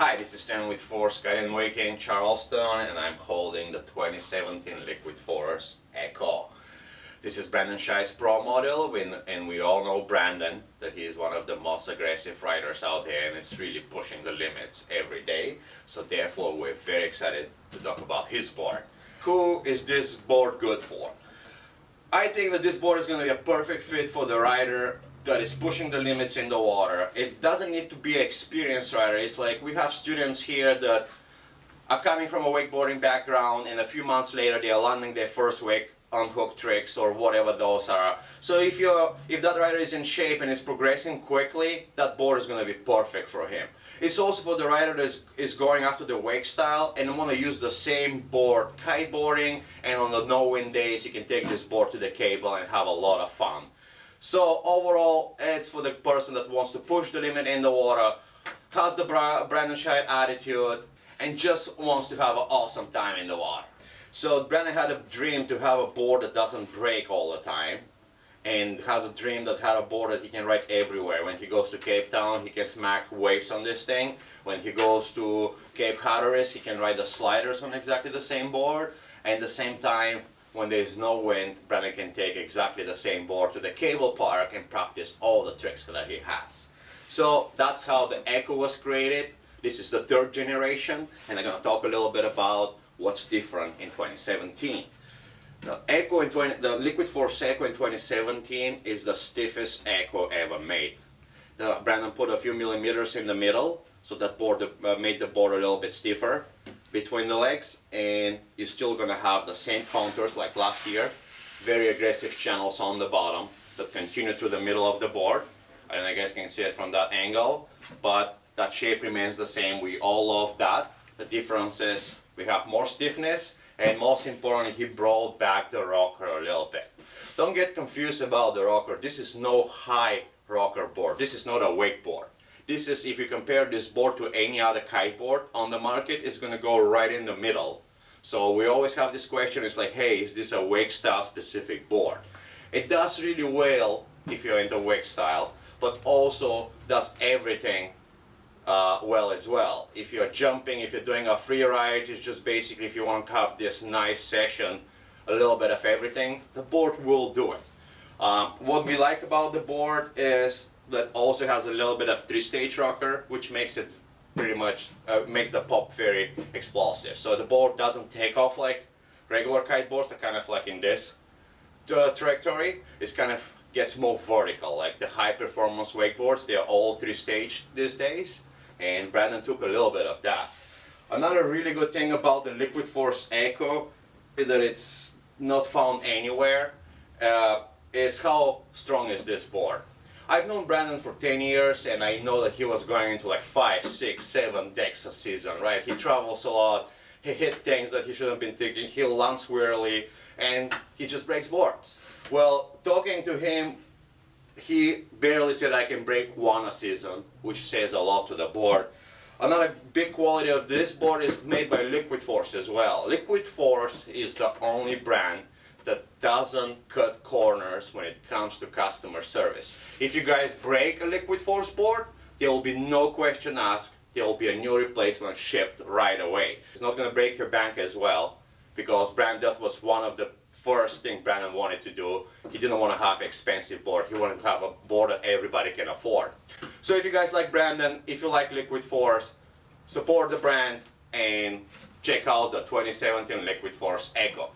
Hi, this is Stan with Force Guide and Wake in Charleston, and I'm holding the 2017 Liquid Force Echo. This is Brandon Scheid's Pro model, and we all know Brandon, that he is one of the most aggressive riders out there and is really pushing the limits every day. So therefore we're very excited to talk about his board. Who is this board good for? I think that this board is going to be a perfect fit for the rider that is pushing the limits in the water. It doesn't need to be an experienced rider. It's like we have students here that are coming from a wakeboarding background, and a few months later they are landing their first wake unhook tricks or whatever those are. So if that rider is in shape and is progressing quickly, that board is going to be perfect for him. It's also for the rider that is going after the wake style and want to use the same board kiteboarding, and on the no-wind days you can take this board to the cable and have a lot of fun. So overall, it's for the person that wants to push the limit in the water, has the Brandon Scheid attitude, and just wants to have an awesome time in the water. So Brandon had a dream to have a board that doesn't break all the time, and has a dream that had a board that he can ride everywhere. When he goes to Cape Town, he can smack waves on this thing. When he goes to Cape Hatteras, he can ride the sliders on exactly the same board. And at the same time, when there's no wind, Brandon can take exactly the same board to the cable park and practice all the tricks that he has. So that's how the Echo was created. This is the third generation, and I'm going to talk a little bit about what's different in 2017. The Liquid Force Echo in 2017 is the stiffest Echo ever made. Brandon put a few millimeters in the middle, so that board made the board a little bit stiffer between the legs, and you're still going to have the same contours like last year. Very aggressive channels on the bottom that continue to the middle of the board. I don't know if you guys can see it from that angle, but that shape remains the same. We all love that. The difference is we have more stiffness, and most importantly, he brought back the rocker a little bit. Don't get confused about the rocker. This is no high rocker board. This is not a wakeboard. This is, if you compare this board to any other kiteboard on the market, it's going to go right in the middle. So we always have this question, it's like, hey, is this a wake style specific board? It does really well if you're into wake style, but also does everything well as well. If you're jumping, if you're doing a free ride, it's just basically if you want to have this nice session, a little bit of everything, the board will do it. What we like about the board is that also has a little bit of 3-stage rocker, which makes it pretty much, makes the pop very explosive. So the board doesn't take off like regular kiteboards, they're kind of like in this trajectory. It kind of gets more vertical, like the high performance wakeboards, they're all 3-stage these days, and Brandon took a little bit of that. Another really good thing about the Liquid Force Echo is that it's not found anywhere, is how strong is this board. I've known Brandon for 10 years, and I know that he was going into like 5, 6, 7 decks a season, right? He travels a lot, he hit things that he shouldn't have been taking, he lands weirdly, and he just breaks boards. Well, talking to him, he barely said I can break one a season, which says a lot to the board. Another big quality of this board is made by Liquid Force as well. Liquid Force is the only brand that doesn't cut corners when it comes to customer service. If you guys break a Liquid Force board, there will be no question asked. There will be a new replacement shipped right away. It's not going to break your bank as well, because that was one of the first things Brandon wanted to do. He didn't want to have an expensive board. He wanted to have a board that everybody can afford. So if you guys like Brandon, if you like Liquid Force, support the brand and check out the 2017 Liquid Force Echo.